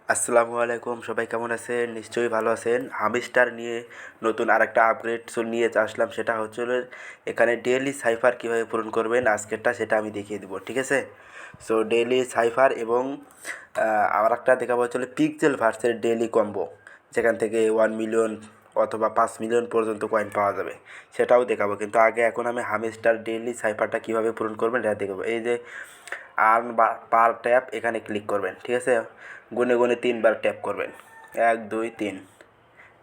আসসালামু আলাইকুম, সবাই কেমন আছেন? নিশ্চয়ই ভালো আছেন। হামিস্টার নিয়ে নতুন আরেকটা আপগ্রেড নিয়ে আসলাম। সেটা হচ্ছে হলো এখানে ডেইলি সাইফার কীভাবে পূরণ করবেন আজকেরটা সেটা আমি দেখিয়ে দেবো, ঠিক আছে? সো ডেইলি সাইফার এবং আর একটা দেখাবো হচ্ছে পিক্সেল ভার্সের ডেইলি কম্বো, যেখান থেকে 1 মিলিয়ন অথবা 5 মিলিয়ন পর্যন্ত কয়েন পাওয়া যাবে, সেটাও দেখাবো। কিন্তু আগে এখন আমি হামিস্টার ডেইলি সাইফারটা কীভাবে পূরণ করবেন এটা দেখাবো। এই যে আর্ন বা পার ট্যাপ এখানে ক্লিক করবেন, ঠিক আছে? গুনে গুনে 3বার ট্যাপ করবেন, 1 2 3।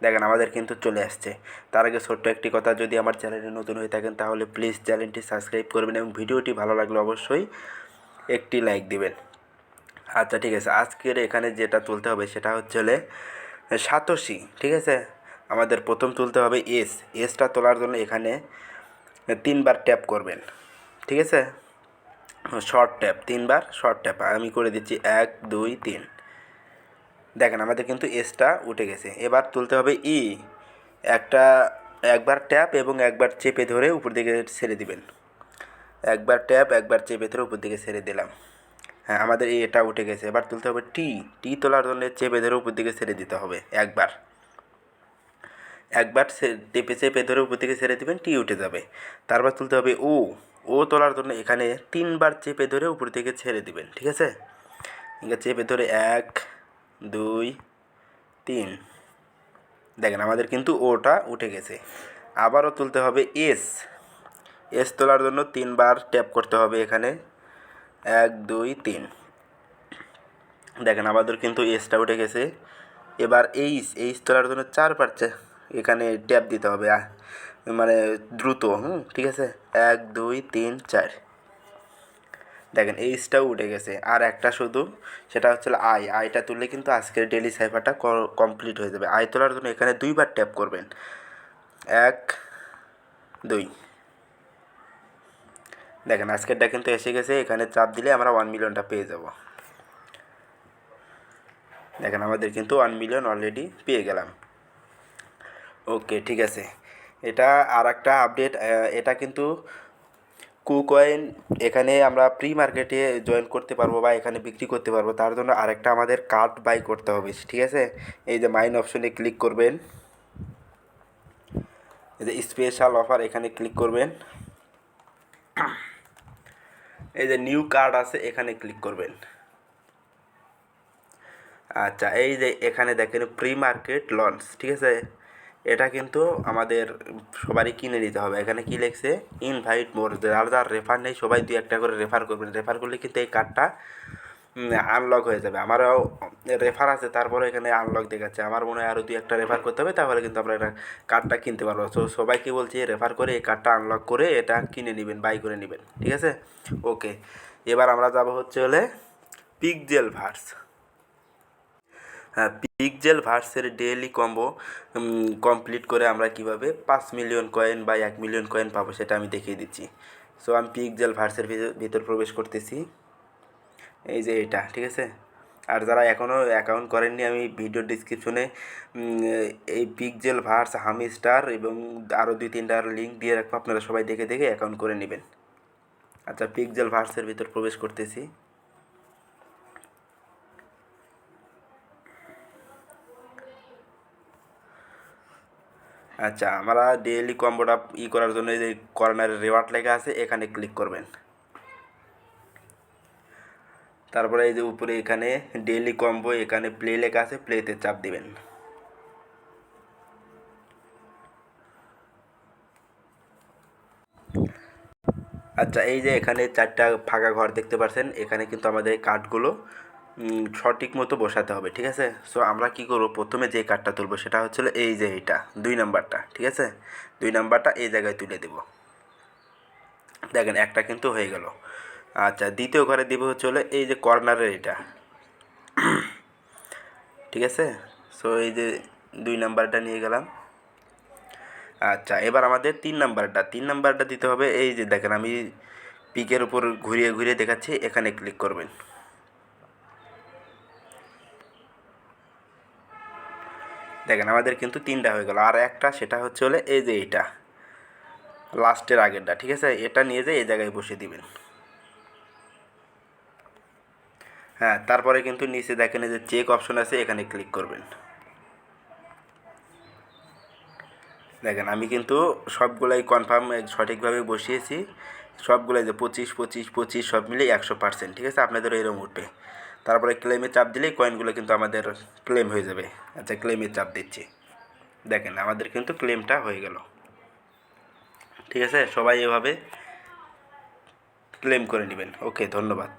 দেখেন আমাদের কিন্তু চলে আসছে। তার আগে ছোট্ট একটি কথা, যদি আমার চ্যানেলে নতুন হয়ে থাকেন তাহলে প্লিজ চ্যানেলটি সাবস্ক্রাইব করবেন এবং ভিডিওটি ভালো লাগলে অবশ্যই একটি লাইক দিবেন। আচ্ছা ঠিক আছে, আজকের এখানে যেটা তুলতে হবে সেটা হচ্ছে সাতোশি, ঠিক আছে? আমাদের প্রথম তুলতে হবে এসটা তোলার জন্য এখানে 3বার ট্যাপ করবেন, ঠিক আছে? শর্ট ট্যাপ, 3বার শর্ট ট্যাপ আমি করে দিচ্ছি, 1 2 3। দেখেন আমাদের কিন্তু এসটা উঠে গেছে। এবার তুলতে হবে একবার ট্যাপ এবং একবার চেপে ধরে উপর দিকে ছেড়ে দিবেন। একবার ট্যাপ একবার চেপে ধরে উপর দিকে ছেড়ে দিলাম। হ্যাঁ, আমাদের এটা উঠে গেছে। এবার তুলতে হবে টি তোলার জন্য চেপে ধরে উপর দিকে ছেড়ে দিতে হবে একবার। একবার চেপে চেপে ধরে উপর দিকে ছেড়ে দিবেন, টি উঠে যাবে। তারপর তুলতে হবে ও তোলার জন্য এখানে 3বার চেপে ধরে উপর দিকে ছেড়ে দিবেন, ঠিক আছে? এখানে চেপে ধরে 1 2 3। দেখেন আমাদের কিন্তু ওটা উঠে গেছে। আবারও তুলতে হবে এস তোলার জন্য 3বার ট্যাপ করতে হবে এখানে, 1 2 3। দেখেন আমাদের কিন্তু এসটা উঠে গেছে। এবার এইচ তোলার জন্য 4বার এখানে ট্যাপ দিতে হবে, মানে দ্রুত, ঠিক আছে? 1 2 3 4। দেখেন এইচটাও উঠে গেছে। আর একটা শুধু, সেটা হচ্ছে আইটা তুললে কিন্তু আজকের ডেলি সাইফারটা কমপ্লিট হয়ে যাবে। আই তোলার জন্য এখানে 2বার ট্যাপ করবেন, 1 2। দেখেন আজকেরটা কিন্তু এসে গেছে। এখানে চাপ দিলে আমরা 1 মিলিয়নটা পেয়ে যাব। দেখেন আমাদের কিন্তু 1 মিলিয়ন অলরেডি পেয়ে গেলাম। ওকে ঠিক আছে, এটা আর একটা আপডেট। এটা কিন্তু কুকয়েন এখানে আমরা প্রি মার্কেটে জয়েন করতে পারবো বা এখানে বিক্রি করতে পারবো। তার জন্য আরেকটা আমাদের কার্ড বাই করতে হবে, ঠিক আছে? এই যে মাইন অপশনে ক্লিক করবেন, এই যে স্পেশাল অফার এখানে ক্লিক করবেন, এই যে নিউ কার্ড আছে এখানে ক্লিক করবেন। আচ্ছা, এই যে এখানে দেখেন প্রি মার্কেট লঞ্চ, ঠিক আছে? এটা কিন্তু আমাদের সবারই কিনে নিতে হবে। এখানে কি লিখছে, ইনভাইট মোর, যার রেফার নেই সবাই 2-1টা করে রেফার করবেন। রেফার করলে কিন্তু এই কার্ডটা আনলক হয়ে যাবে। আমারও রেফার আছে, তারপরে এখানে আনলক দেখাচ্ছে। আমার মনে হয় আরও 2-1টা রেফার করতে হবে, তাহলে কিন্তু আমরা এটা কার্ডটা কিনতে পারবো। তো সবাইকে বলছি রেফার করে এই কার্ডটা আনলক করে এটা কিনে নেবেন, বাই করে নেবেন, ঠিক আছে? ওকে, এবার আমরা যাব হচ্ছে পিক্সেল ভার্স। হ্যাঁ, পিক্সেল ভার্সের ডেইলি কম্বো কমপ্লিট করে আমরা কিভাবে 5 মিলিয়ন কয়েন বা 1 মিলিয়ন কয়েন পাবো সেটা আমি দেখিয়ে দিচ্ছি। সো আমি পিক্সেল ভার্সের ভিতর প্রবেশ করতেছি, এই যে এটা, ঠিক আছে? আর যারা এখনও অ্যাকাউন্ট করেননি, আমি ভিডিও ডিসক্রিপশনে এই পিক্সেল ভার্স, হামিস্টার এবং আরও 2-3টার লিঙ্ক দিয়ে রাখবো, আপনারা সবাই দেখে দেখে অ্যাকাউন্ট করে নেবেন। আচ্ছা, পিক্সেল ভার্সের ভিতর প্রবেশ করতেছি। আচ্ছা, আমরা ডেইলি কম্বোটা করার জন্য এই যে কর্নারে রেওয়ার্ড লেখা আছে এখানে ক্লিক করবেন। তারপরে এই যে উপরে এখানে ডেইলি কম্বো এখানে প্লে লেখা আছে, প্লেতে চাপ দিবেন। আচ্ছা, এই যে এখানে 4টা ফাঁকা ঘর দেখতে পাচ্ছেন, এখানে কিন্তু আমাদের কার্ডগুলো সঠিক মতো বসাতে হবে, ঠিক আছে? সো আমরা কি করব, প্রথমে যে কার্ডটা তুলবো সেটা হচ্ছে এই যে এইটা 2 নাম্বারটা, ঠিক আছে? 2 নাম্বারটা এই জায়গায় তুলে দেব। দেখেন একটা কিন্তু হয়ে গেল। আচ্ছা, দ্বিতীয় ঘরে দিব হচ্ছে এই যে কর্নারের এটা, ঠিক আছে? সো এই যে 2 নাম্বারটা নিয়ে গেলাম। আচ্ছা, এবার আমাদের 3 নাম্বারটা দিতে হবে। এই যে দেখেন আমি পিকের উপর ঘুরিয়ে ঘুরিয়ে দেখাচ্ছি, এখানে ক্লিক করবেন। দেখেন আমাদের কিন্তু 3টা হয়ে গেল। আর একটা, সেটা হচ্ছে এই যে এইটা লাস্টের আগেরটা, ঠিক আছে? এটা নিয়ে যেয়ে এই জায়গায় বসিয়ে দিবেন। হ্যাঁ, তারপরে কিন্তু নিচে দেখেন এই যে চেক অপশন আছে, এখানে ক্লিক করবেন। দেখেন আমি কিন্তু সবগুলাই কনফার্ম সঠিকভাবে বসিয়েছি, সবগুলাই যে 25 সব মিলিয়ে 100%, ঠিক আছে। আপনাদেরও এরকম উঠবে। তারপরে ক্লেমে চাপ দিলেই কয়েনগুলো কিন্তু আমাদের ক্লেম হয়ে যাবে। আচ্ছা, ক্লেমে চাপ দিচ্ছি। দেখেন আমাদের কিন্তু ক্লেমটা হয়ে গেল, ঠিক আছে। সবাই এভাবে ক্লেম করে নেবেন। ওকে, ধন্যবাদ।